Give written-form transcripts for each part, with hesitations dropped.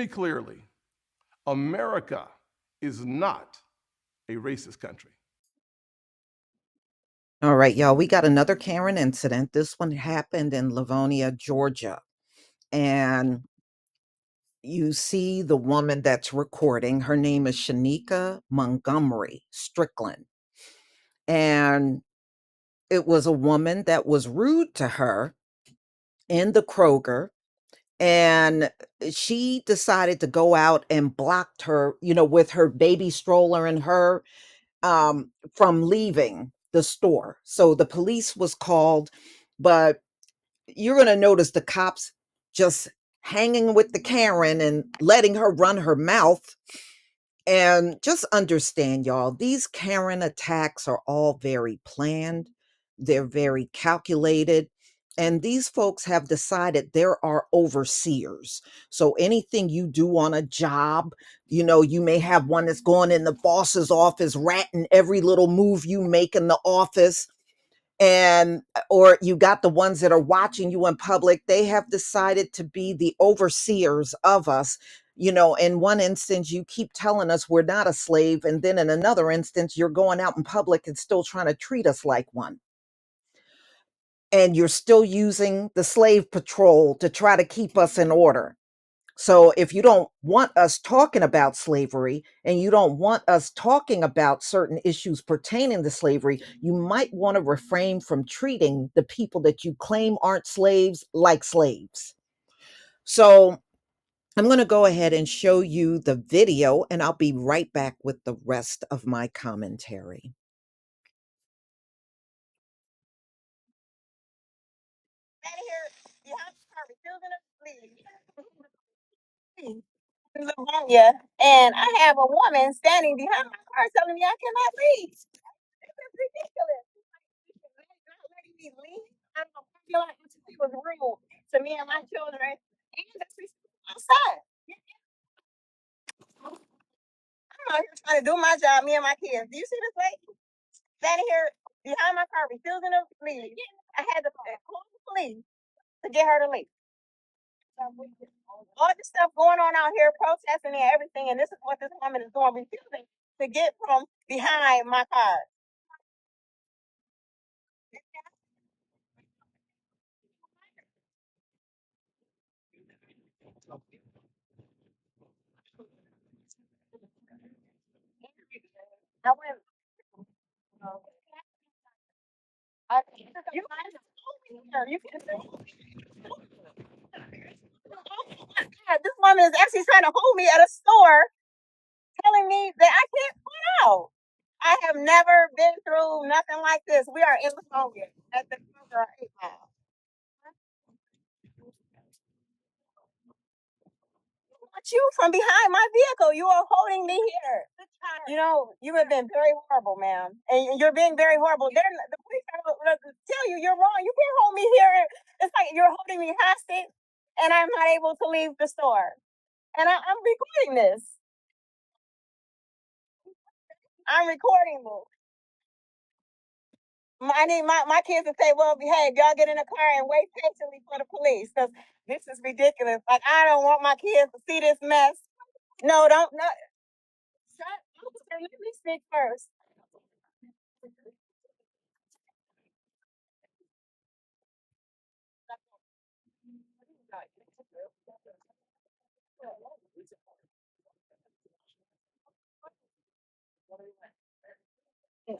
me clearly. America is not a racist country. All right, y'all, we got another Karen incident. This one happened in Livonia, Georgia. And you see the woman that's recording. Her name is Shanika Montgomery Strickland. And it was a woman that was rude to her in the Kroger. And she decided to go out and blocked her, with her baby stroller and her from leaving the store. So the police was called, but you're going to notice the cops just hanging with the Karen and letting her run her mouth. And just understand, y'all, these Karen attacks are all very planned, they're very calculated. And these folks have decided there are overseers. So anything you do on a job, you may have one that's going in the boss's office, ratting every little move you make in the office, and or you got the ones that are watching you in public. They have decided to be the overseers of us. In one instance you keep telling us we're not a slave, and then in another instance you're going out in public and still trying to treat us like one, and you're still using the slave patrol to try to keep us in order. So if you don't want us talking about slavery, and you don't want us talking about certain issues pertaining to slavery, you might want to refrain from treating the people that you claim aren't slaves like slaves. So I'm going to go ahead and show you the video, and I'll be right back with the rest of my commentary. Livonia, and I have a woman standing behind my car telling me I cannot leave. This is ridiculous. Not letting me leave. I don't feel like she was rude to me and my children, and disrespectful outside. I'm out here trying to do my job, me and my kids. Do you see this lady standing here behind my car, refusing to leave? I had to call the police to get her to leave. All this stuff going on out here, protesting and everything, and this is what this woman is doing, refusing to get from behind my car. I went, you can this woman is actually trying to hold me at a store, telling me that I can't pull out. I have never been through nothing like this. We are in the Livonia at the Kroger 8 Mile. Not you from behind my vehicle. You are holding me here. You have been very horrible, ma'am, and you're being very horrible. The police are going to tell you you're wrong. You can't hold me here. It's like you're holding me hostage, and I'm not able to leave the store. And I'm recording this. I'm recording this. I need my kids to say, well, behave. Y'all get in the car and wait patiently for the police, because this is ridiculous. Like, I don't want my kids to see this mess. No, don't. No, shut up. Let me speak first.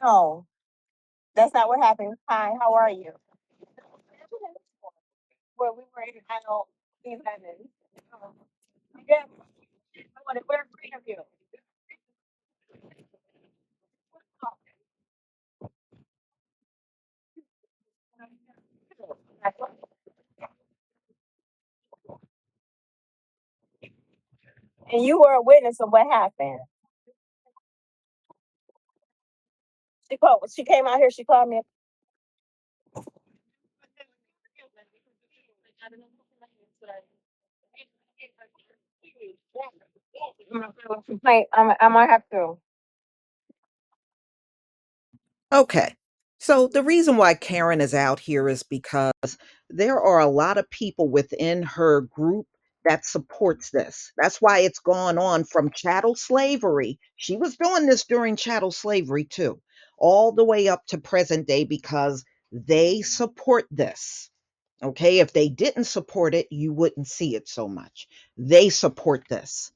No, that's not what happened. Hi, how are you? Well, we were in, I know, 11. Yeah, we're free of you. And you were a witness of what happened. She came out here, she called me. I might have to. Okay. So the reason why Karen is out here is because there are a lot of people within her group that supports this. That's why it's gone on from chattel slavery. She was doing this during chattel slavery too, all the way up to present day because they support this. Okay, if they didn't support it, you wouldn't see it so much. They support this.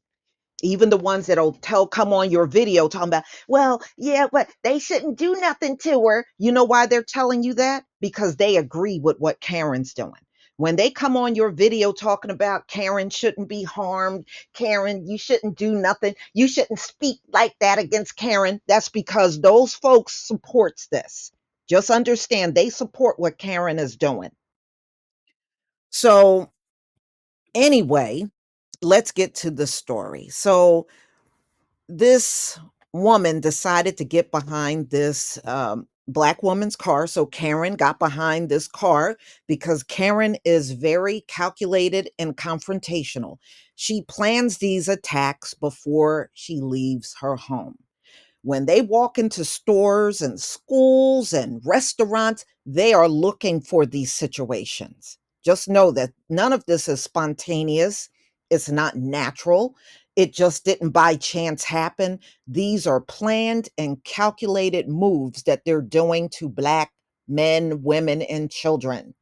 Even the ones that'll come on your video talking about, well, yeah, but they shouldn't do nothing to her. You know why they're telling you that? Because they agree with what Karen's doing. When they come on your video talking about Karen shouldn't be harmed, Karen, you shouldn't do nothing, you shouldn't speak like that against Karen, that's because those folks supports this. Just understand they support what Karen is doing. So anyway, let's get to the story. So this woman decided to get behind this black woman's car. So Karen got behind this car because Karen is very calculated and confrontational. She plans these attacks before she leaves her home. When they walk into stores and schools and restaurants, they are looking for these situations. Just know that none of this is spontaneous. It's not natural. It just didn't by chance happen. These are planned and calculated moves that they're doing to Black men, women, and children.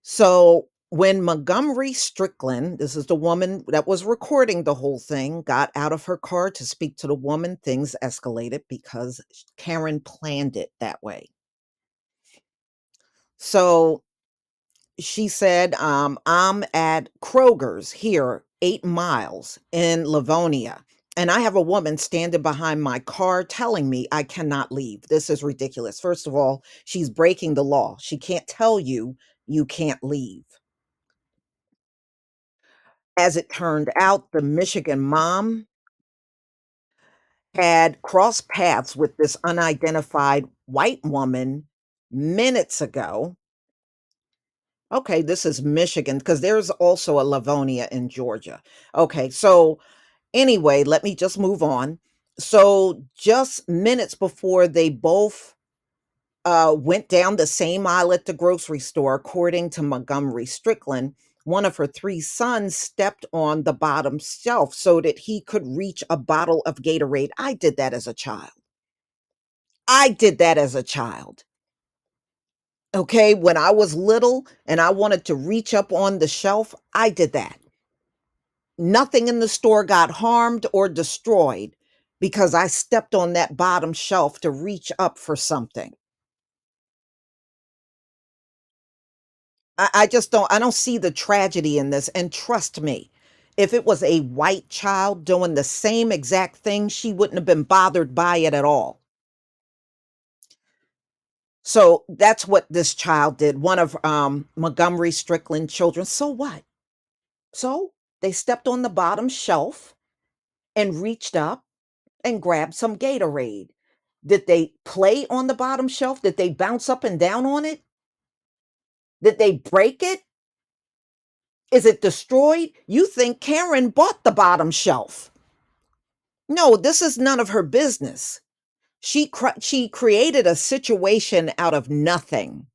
So when Montgomery Strickland, this is the woman that was recording the whole thing, got out of her car to speak to the woman, things escalated because Karen planned it that way. So she said, I'm at Kroger's here, 8 miles in Livonia. And I have a woman standing behind my car telling me I cannot leave. This is ridiculous. First of all, she's breaking the law. She can't tell you you can't leave. As it turned out, the Michigan mom had crossed paths with this unidentified white woman minutes ago. Okay, this is Michigan because there's also a Livonia in Georgia. Okay, so anyway, let me just move on. So just minutes before they both went down the same aisle at the grocery store, according to Montgomery Strickland, one of her three sons stepped on the bottom shelf so that he could reach a bottle of Gatorade. I did that as a child. I did that as a child. Okay, when I was little and I wanted to reach up on the shelf, I did that. Nothing in the store got harmed or destroyed because I stepped on that bottom shelf to reach up for something. I don't see the tragedy in this. And trust me, if it was a white child doing the same exact thing, she wouldn't have been bothered by it at all. So that's what this child did. One of Montgomery Strickland children. So what? So they stepped on the bottom shelf and reached up and grabbed some Gatorade. Did they play on the bottom shelf? Did they bounce up and down on it? Did they break it? Is it destroyed? You think Karen bought the bottom shelf. No, this is none of her business. She created a situation out of nothing.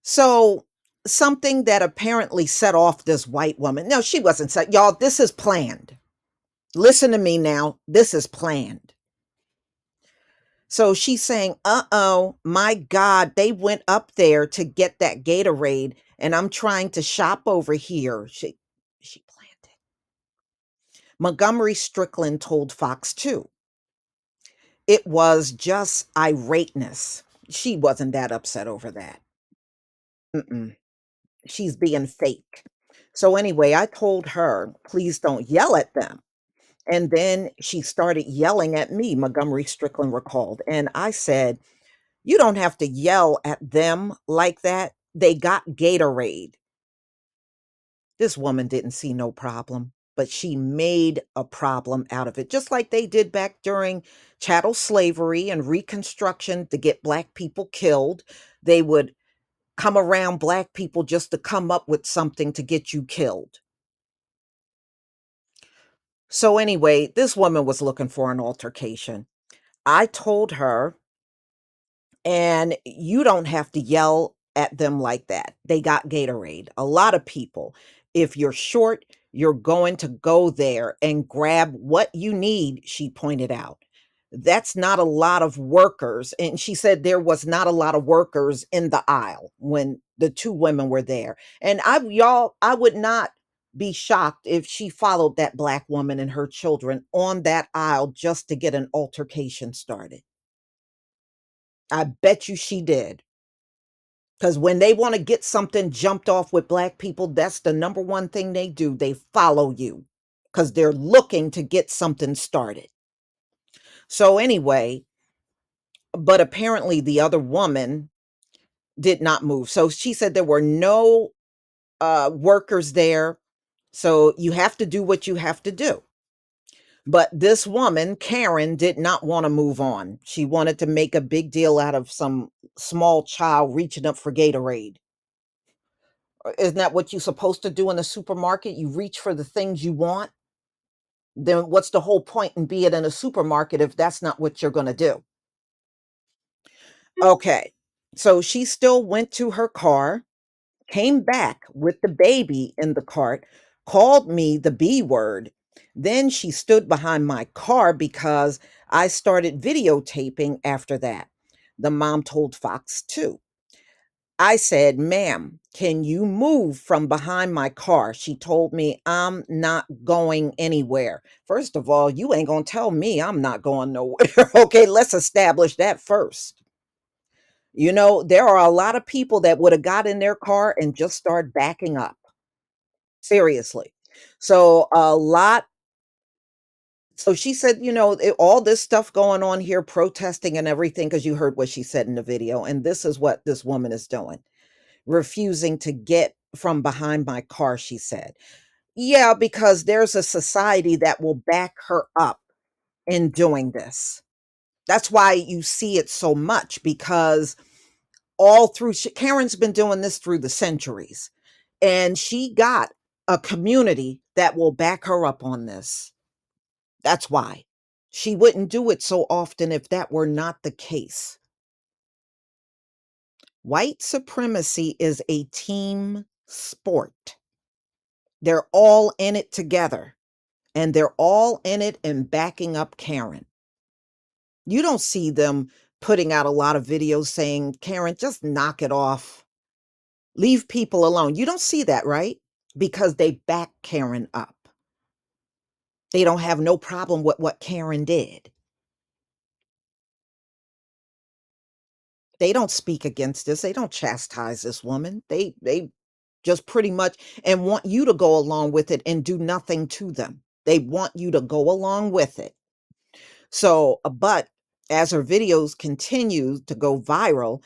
So something that apparently set off this white woman. No, she wasn't set. Y'all, this is planned. Listen to me now. This is planned. So she's saying, uh-oh, my God, they went up there to get that Gatorade, and I'm trying to shop over here. She planned it. Montgomery Strickland told Fox 2. It was just irateness. She wasn't that upset over that. Mm-mm. She's being fake. So anyway, I told her, please don't yell at them. And then she started yelling at me, Montgomery Strickland recalled. And I said, you don't have to yell at them like that. They got Gatorade. This woman didn't see no problem, but she made a problem out of it, just like they did back during chattel slavery and Reconstruction to get Black people killed. They would come around Black people just to come up with something to get you killed. So anyway, this woman was looking for an altercation. I told her, and you don't have to yell at them like that. They got Gatorade. A lot of people, if you're short, you're going to go there and grab what you need, she pointed out. That's not a lot of workers. And she said there was not a lot of workers in the aisle when the two women were there. And I would not be shocked if she followed that black woman and her children on that aisle just to get an altercation started. I bet you she did. Because when they want to get something jumped off with black people, that's the number one thing they do. They follow you because they're looking to get something started. So, anyway, but apparently the other woman did not move. So she said there were no workers there. So you have to do what you have to do. But this woman, Karen, did not want to move on. She wanted to make a big deal out of some small child reaching up for Gatorade. Isn't that what you're supposed to do in the supermarket? You reach for the things you want. Then what's the whole point in being in a supermarket if that's not what you're going to do? Okay. So she still went to her car, came back with the baby in the cart, called me the B word. Then she stood behind my car because I started videotaping after that. The mom told Fox 2. I said, ma'am, can you move from behind my car? She told me, I'm not going anywhere. First of all, you ain't going to tell me I'm not going nowhere. Okay, let's establish that first. You know, there are a lot of people that would have got in their car and just started backing up. Seriously. So a lot. So she said, all this stuff going on here, protesting and everything, because you heard what she said in the video. And this is what this woman is doing, refusing to get from behind my car, she said. Yeah, because there's a society that will back her up in doing this. That's why you see it so much, because all through Karen's been doing this through the centuries, and she got a community that will back her up on this. That's why she wouldn't do it so often if that were not the case. White supremacy is a team sport. They're all in it together, and they're all in it and backing up Karen. You don't see them putting out a lot of videos saying, Karen, just knock it off. Leave people alone. You don't see that, right? Because they back Karen up. They don't have no problem with what Karen did. They don't speak against this. They don't chastise this woman. They just pretty much and want you to go along with it and do nothing to them. They want you to go along with it. So, but as her videos continue to go viral,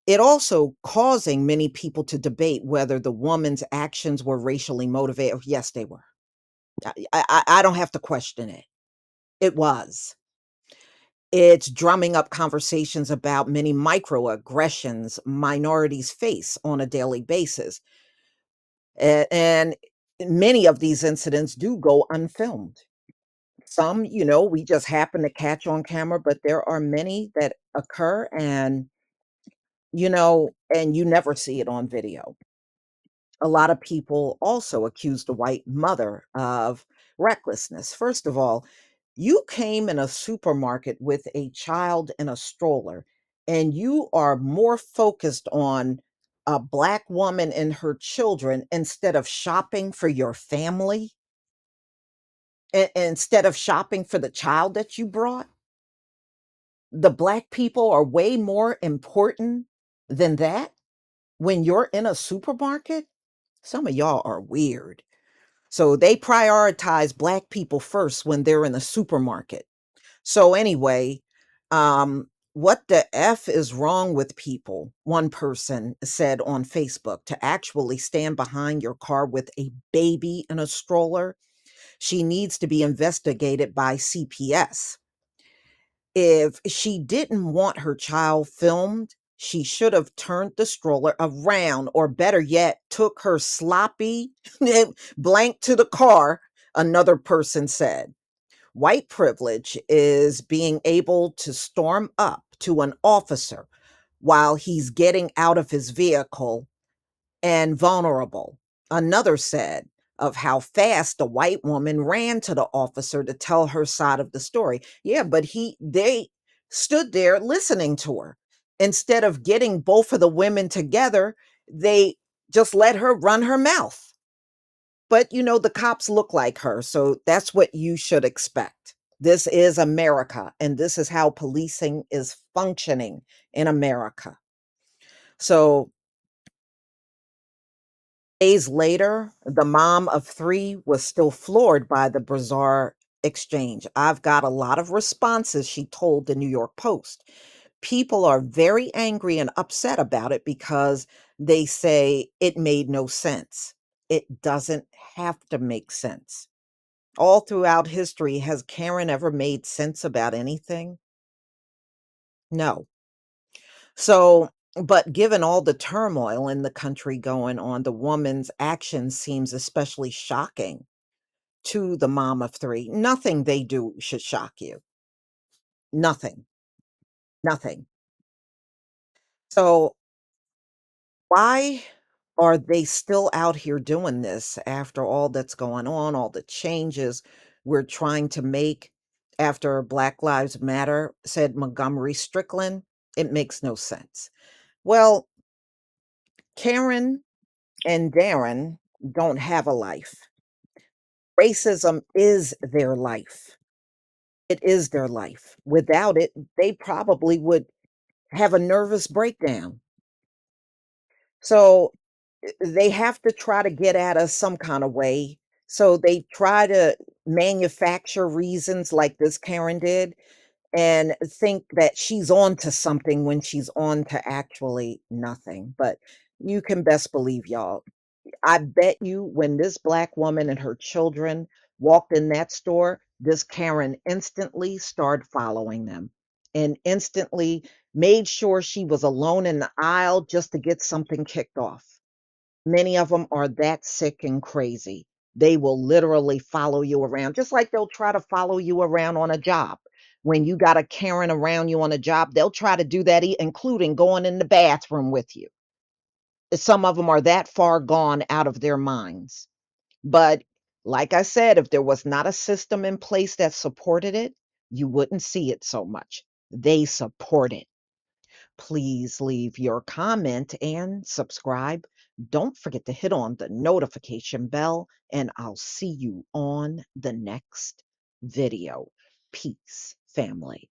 it also causing many people to debate whether the woman's actions were racially motivated. Yes, they were. I don't have to question it. It was. It's drumming up conversations about many microaggressions minorities face on a daily basis. And many of these incidents do go unfilmed. Some, we just happen to catch on camera, but there are many that occur and you never see it on video. A lot of people also accuse the white mother of recklessness. First of all, you came in a supermarket with a child in a stroller, and you are more focused on a black woman and her children instead of shopping for your family, instead of shopping for the child that you brought. The black people are way more important than that when you're in a supermarket. Some of y'all are weird. So they prioritize black people first when they're in the supermarket. So anyway, what the F is wrong with people? One person said on Facebook, to actually stand behind your car with a baby in a stroller. She needs to be investigated by CPS. If she didn't want her child filmed, she should have turned the stroller around, or better yet, took her sloppy blank to the car, another person said. White privilege is being able to storm up to an officer, while he's getting out of his vehicle and vulnerable. Another said of how fast the white woman ran to the officer to tell her side of the story. Yeah, but they stood there listening to her. Instead of getting both of the women together, they just let her run her mouth. But the cops look like her, so that's what you should expect. This is America, and this is how policing is functioning in America. So days later, the mom of three was still floored by the bizarre exchange. I've got a lot of responses, she told the New York Post. People are very angry and upset about it because they say it made no sense. It doesn't have to make sense. All throughout history, has Karen ever made sense about anything? No. So, but given all the turmoil in the country going on, the woman's action seems especially shocking to the mom of three. Nothing they do should shock you. Nothing. Nothing. So, why are they still out here doing this after all that's going on, all the changes we're trying to make after Black Lives Matter, said Montgomery Strickland? It makes no sense. Well, Karen and Darren don't have a life. Racism is their life. It is their life. Without it, they probably would have a nervous breakdown. So they have to try to get at us some kind of way. So they try to manufacture reasons like this Karen did and think that she's on to something when she's on to actually nothing. But you can best believe, y'all, I bet you when this Black woman and her children walked in that store, this Karen instantly started following them and instantly made sure she was alone in the aisle just to get something kicked off. Many of them are that sick and crazy. They will literally follow you around, just like they'll try to follow you around on a job. When you got a Karen around you on a job, they'll try to do that, including going in the bathroom with you. Some of them are that far gone out of their minds. But like I said, if there was not a system in place that supported it, you wouldn't see it so much. They support it. Please leave your comment and subscribe. Don't forget to hit on the notification bell, and I'll see you on the next video. Peace, family.